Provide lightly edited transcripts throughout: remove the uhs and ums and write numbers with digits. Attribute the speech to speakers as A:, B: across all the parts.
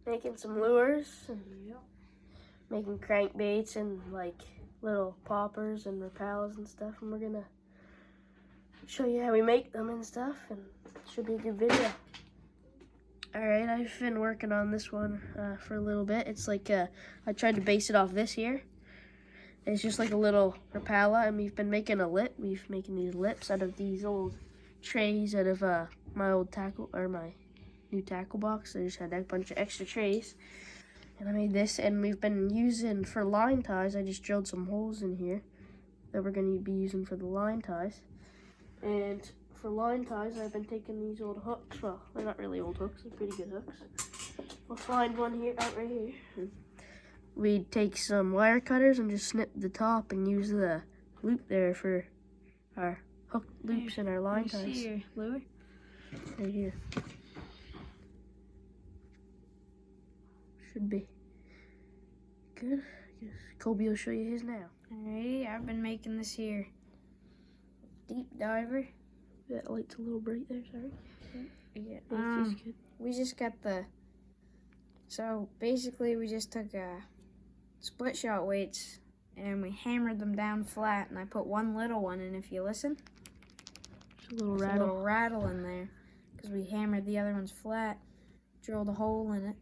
A: making some lures and making crankbaits and like little poppers and rappels and stuff, and we're gonna show you how we make them and stuff, and it should be a good video. Alright, I've been working on this one for a little bit. It's like I tried to base it off this here. It's just like a little rapala, and we've been making a lip. We've making these lips out of these old trays out of my old tackle, or my new tackle box. I just had a bunch of extra trays, and I made this. And we've been using for line ties. I just drilled some holes in here that we're going to be using for the line ties. And for line ties, I've been taking these old hooks. Well, they're not really old hooks; they're pretty good hooks. We'll find one here, out right here. We'd take some wire cutters and just snip the top and use the loop there for our hook loops and our line ties.
B: See your lure?
A: Right here. Should be good. I guess Kobe will show you his now.
B: Alright, I've been making this here deep diver.
A: That light's a little bright there, sorry.
B: Yeah.
A: It's good.
B: We just got so basically we just took split shot weights and we hammered them down flat, and I put one little one in. If you listen,
A: There's a little
B: there's
A: rattle.
B: a little rattle in there because we hammered the other ones flat, drilled a hole in it,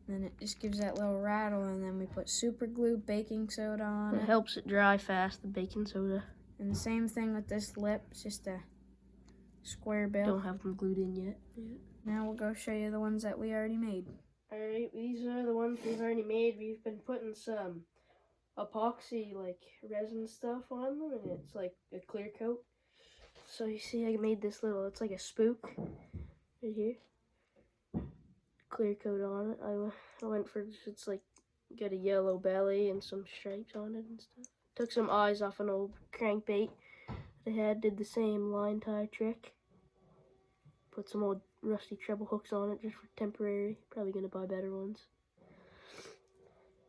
B: and then it just gives that little rattle. And then we put super glue, baking soda on
A: It
B: it.
A: helps it dry fast, the baking soda.
B: And the same thing with this lip. It's just a square bill.
A: Don't have them glued in yet.
B: Now we'll go show you the ones that we already made.
A: Alright, these are the ones we've already made. We've been putting some epoxy, like resin stuff on them, and it's like a clear coat. So you see I made this little, it's like a spook right here. Clear coat on it. I went for, it's like, got a yellow belly and some stripes on it and stuff. Took some eyes off an old crankbait that I had, did the same line tie trick. Put some old rusty treble hooks on it just for temporary. Probably gonna buy better ones.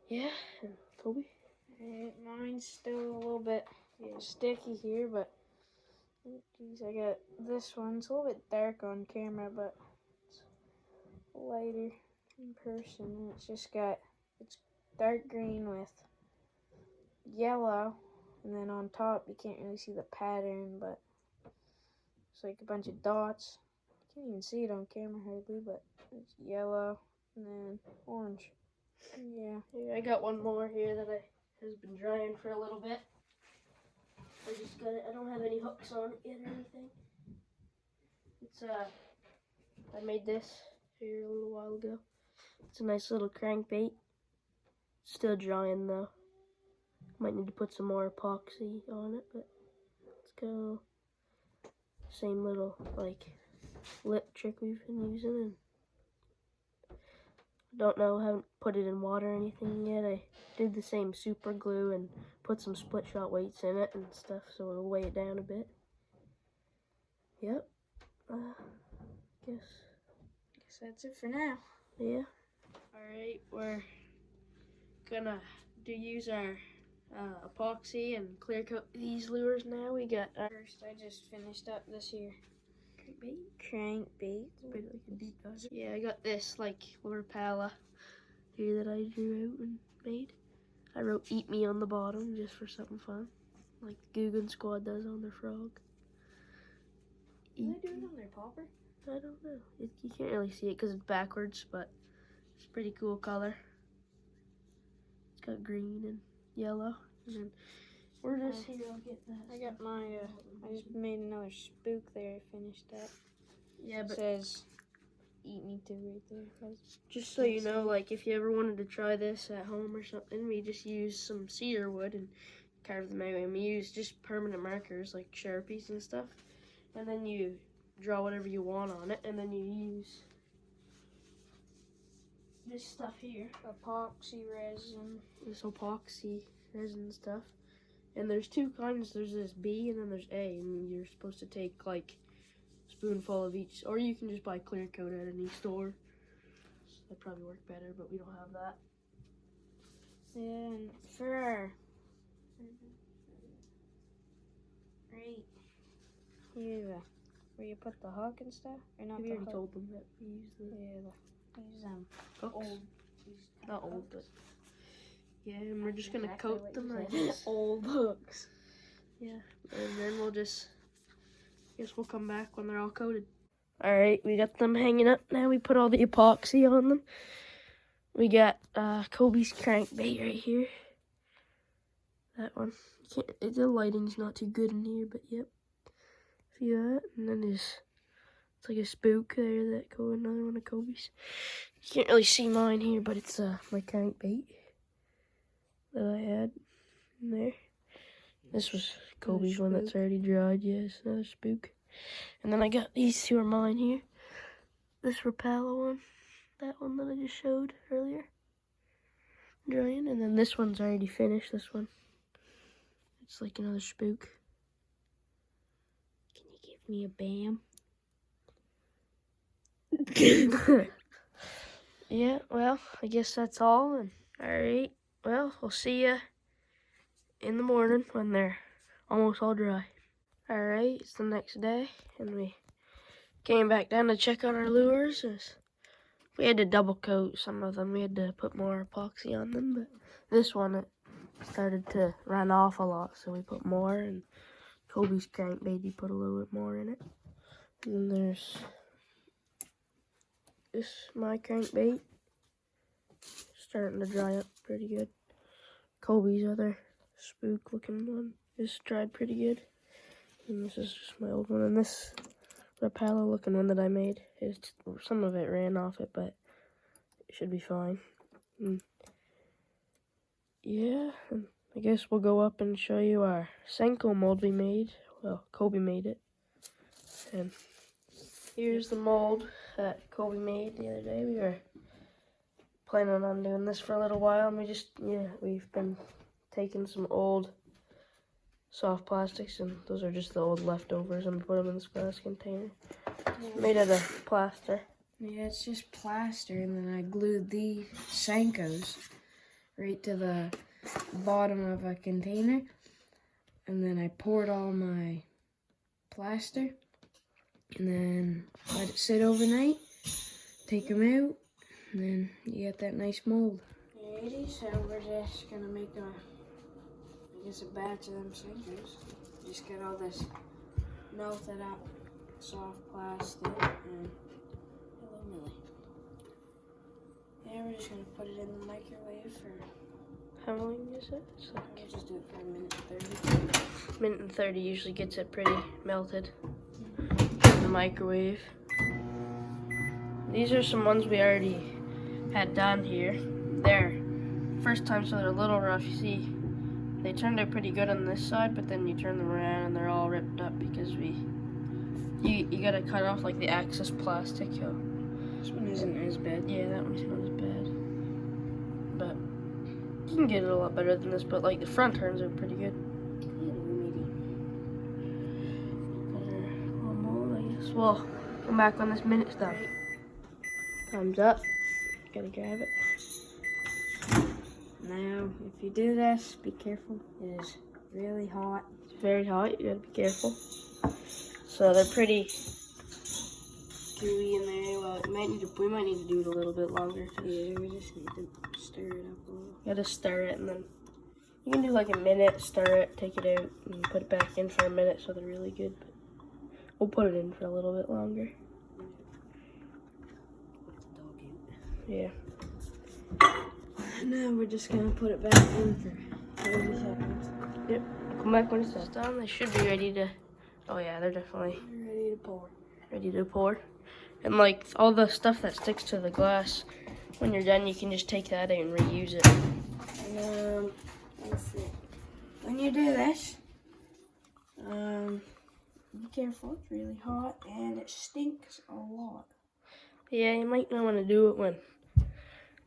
A: Yeah, and Kobe?
B: Mine's still a little bit sticky here, but geez, I got this one. It's a little bit dark on camera, but it's lighter in person. And it's dark green with yellow, and then on top you can't really see the pattern, but it's like a bunch of dots. You can't even see it on camera hardly, but it's yellow and then orange. Yeah.
A: Here, I got one more here that has been drying for a little bit. I just got it. I don't have any hooks on it yet or anything. It's I made this here a little while ago. It's a nice little crankbait. Still drying though. Might need to put some more epoxy on it, but let's go. Same little like lip trick we've been using, and don't know, haven't put it in water or anything yet. I did the same super glue and put some split shot weights in it and stuff, so it'll weigh it down a bit. Yep. Guess
B: That's it for now.
A: yeah. Alright, we're gonna use our epoxy and clear coat these lures now. We got our
B: First, I just finished up this here
A: crankbait.
B: crankbait.
A: It's pretty like a deep dive. Yeah, I got this like rapala here that I drew out and made. I wrote "Eat Me" on the bottom just for something fun, like the Guggen Squad does on their frog.
B: Do they do it on their popper?
A: I don't know. You can't really see it because it's backwards, but it's a pretty cool color. It's got green and yellow. And then we're just here. I'll get that.
B: I got my, I just made another spook there. I finished that.
A: Yeah,
B: It
A: but
B: says "Eat Me Too" right there.
A: just so you know, like if you ever wanted to try this at home or something, we just use some cedar wood and carve them out. And we use just permanent markers like Sharpies and stuff. And then you draw whatever you want on it, and then you use this stuff here.
B: Epoxy resin.
A: This epoxy resin stuff. And there's two kinds. There's this B and then there's A, and you're supposed to take like a spoonful of each, or you can just buy clear coat at any store. That'd probably work better, but we don't have that.
B: And for our right here, where you put the hook and stuff, or not
A: We
B: the
A: already
B: hook.
A: told them that we use the.
B: Yeah, use Old.
A: Not old, but yeah, and we're just gonna
B: Exactly
A: coat
B: what
A: them,
B: you
A: I
B: said.
A: guess.
B: Old hooks.
A: Yeah, and then we'll just, guess we'll come back when they're all coated. All right, we got them hanging up now. We put all the epoxy on them. We got Kobe's crankbait right here. That one. The lighting's not too good in here, but yep. See that? And then it's like a spook there that go another one of Kobe's. You can't really see mine here, but it's my crankbait that I had in there. This was Kobe's one that's already dried. Yes, another spook. And then I got these two are mine here. This Rapala one, that one that I just showed earlier, drying. And then this one's already finished. This one, it's like another spook.
B: Can you give me a bam?
A: Yeah, well, I guess that's all. And all right, well, we'll see ya in the morning when they're almost all dry. All right, it's the next day, and we came back down to check on our lures. We had to double coat some of them. We had to put more epoxy on them, but this one, it started to run off a lot, so we put more. And Kobe's crankbait, he put a little bit more in it. And then there's this, my crankbait, starting to dry up pretty good. Kobe's other spook looking one is dried pretty good. And this is just my old one. And this Rapala looking one that I made, some of it ran off it, but it should be fine. And yeah, and I guess we'll go up and show you our Senko mold we made. Well, Kobe made it. And here's the mold that Kobe made the other day. We were planning on doing this for a little while, and we've been taking some old soft plastics, and those are just the old leftovers, and we put them in this glass container. It's made out of plaster.
B: Yeah, it's just plaster, and then I glued these Senkos right to the bottom of a container, and then I poured all my plaster, and then let it sit overnight, take them out, and then you get that nice mold. Alrighty, so we're just gonna make a batch of them Senkos. Just get all this melted up soft plastic and hello Millie. Yeah, we're just gonna put it in the microwave for,
A: How long is it? It's like
B: we'll just do it for a minute 30.
A: minute and 30 usually gets it pretty melted in the microwave. These are some ones we already had done here. They're first time, so they're a little rough. You see, they turned out pretty good on this side, but then you turn them around and they're all ripped up because you gotta cut off like the excess plastic. So
B: This one isn't as bad.
A: yeah, that one's not as bad, but you can get it a lot better than this. But like the front turns out pretty good. Better mold, I guess. Well, come back when this minute's done. Time's up. Gotta grab it.
B: Now, if you do this, be careful. It is really hot.
A: It's very hot. You gotta be careful. So they're pretty gooey in there. Well, we might need to do it a little bit longer.
B: Yeah, we just need to stir it up a little.
A: You gotta stir it, and then you can do like a minute, stir it, take it out, and put it back in for a minute so they're really good. But we'll put it in for a little bit longer. Yeah.
B: Now we're just gonna put it back in for 30 seconds.
A: Yep. Come back when it's done. They should be ready to. Oh yeah, they're definitely
B: We're ready to pour.
A: ready to pour. And like all the stuff that sticks to the glass, when you're done, you can just take that out and reuse it.
B: Let's see. When you do this, be careful. It's really hot and it stinks a lot.
A: Yeah, you might not want to do it when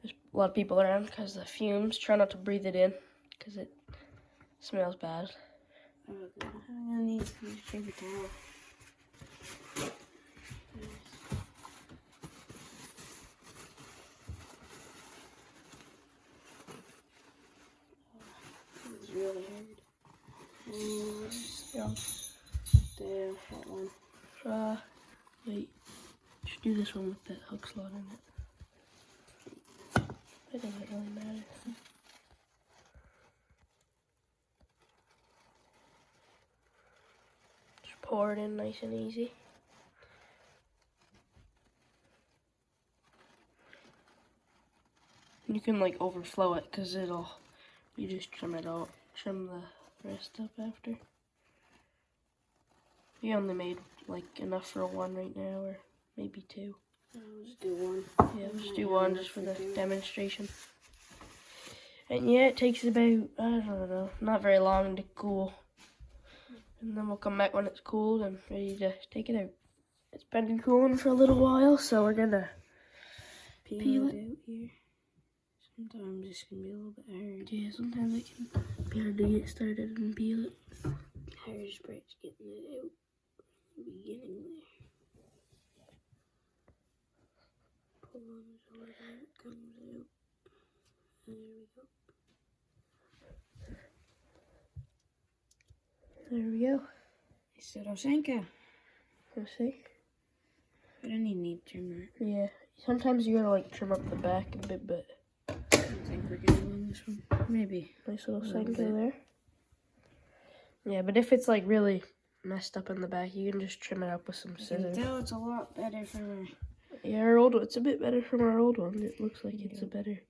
A: there's a lot of people around because the fumes. Try not to breathe it in because it smells bad.
B: Oh, God. I'm gonna need a paper towel. It's really hard.
A: Yeah.
B: Do that one.
A: Wait. Should do this one with that hook slot in it. It doesn't really matter. Just pour it in nice and easy. You can like overflow it because you just trim it out, trim the rest up after. You only made like enough for one right now, or maybe two.
B: I'll just do one.
A: Yeah, just do one just for the demonstration. And yeah, it takes about, I don't know, not very long to cool. And then we'll come back when it's cooled and ready to take it out. It's been cooling for a little while, so we're gonna peel it
B: out here. Sometimes this can be a little bit hard.
A: Yeah, sometimes it can be hard to get started and peel it.
B: Hardest part's getting it out in the beginning there. Pull on so it comes out. There we go.
A: There we go.
B: Sorosenka.
A: Let's see.
B: But I need to trim that.
A: Yeah, sometimes you gotta like trim up the back a bit, but
B: I think we're good on this one. Maybe.
A: nice little
B: little
A: Senka
B: bit.
A: there. Yeah, but if it's like really messed up in the back, you can just trim it up with some
B: I
A: scissors.
B: can tell it's a lot better for my...
A: Yeah, our old one, it's a bit better from our old one. It looks like it's a better.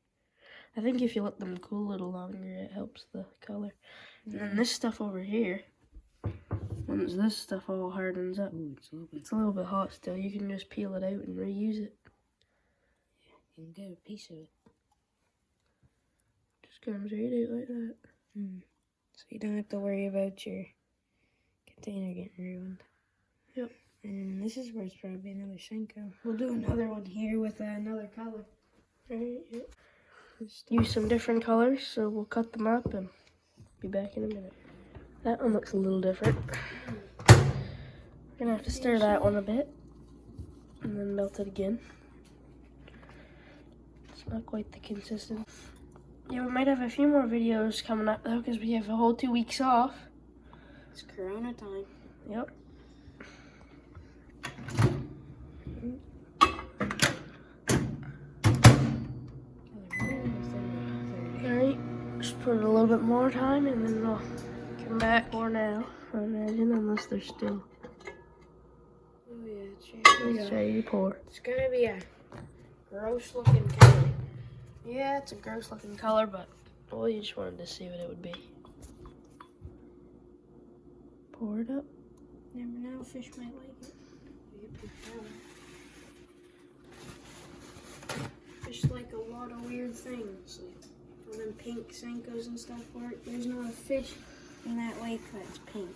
A: I think if you let them cool a little longer, it helps the color. And then this stuff over here, once this stuff all hardens up,
B: Ooh,
A: it's a little bit hot still. You can just peel it out and reuse it.
B: You can get a piece of it.
A: Just comes right out like that.
B: So you don't have to worry about your container getting ruined.
A: Yep.
B: And this is where it's probably another Senko. We'll do another one here with another color.
A: Right, yep. Use some different colors, so we'll cut them up and be back in a minute. That one looks a little different. We're gonna have to stir that one a bit and then melt it again. It's not quite the consistency. Yeah, we might have a few more videos coming up though, because we have a whole 2 weeks off.
B: It's Corona time.
A: Yep. Alright, just put a little bit more time and then we'll come back for now. I imagine, unless they're still.
B: Oh yeah, it's
A: It's ready to pour.
B: It's gonna be a gross looking color.
A: Yeah, it's a gross looking color, but well, you just wanted to see what it would be. Pour it up.
B: Never know, fish might like it. Fish like a lot of weird things. Like all them pink Senkos and stuff work. There's not a fish in that lake that's pink.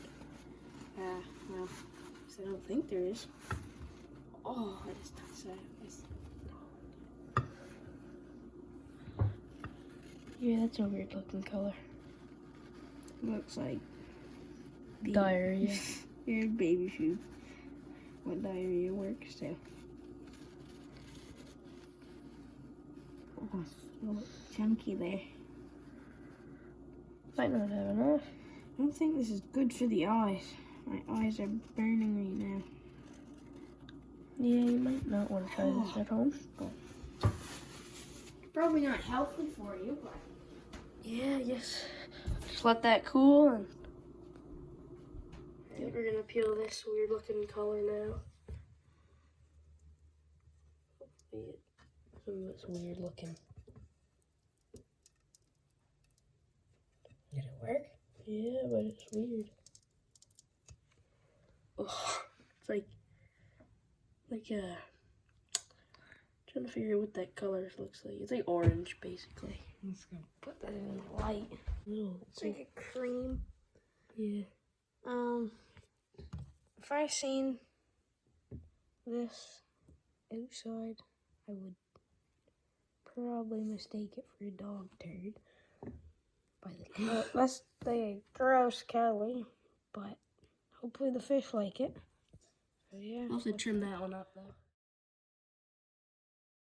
B: Well, I don't think there is. Oh, I just touched that.
A: Yeah, that's a weird looking color.
B: Looks like
A: Diarrhea.
B: Weird baby food. What diarrhea works too. Oh, it's so chunky there.
A: Might not have enough.
B: I don't think this is good for the eyes. My eyes are burning right now.
A: Yeah, you might not want to try this at home.
B: Probably not healthy for you, but
A: Yeah, just let that cool and we're gonna peel this weird looking color now. Ooh, it's weird looking.
B: did it work?
A: Yeah, but it's weird. Oh, it's like trying to figure out what that color looks like. It's like orange, basically.
B: I'm just gonna put that in the light.
A: It's
B: like a cream.
A: Yeah.
B: If I seen this outside, I would probably mistake it for a dog turd. By the color. That's the gross color, but hopefully the fish like it. So yeah.
A: I'll have to trim that one up though.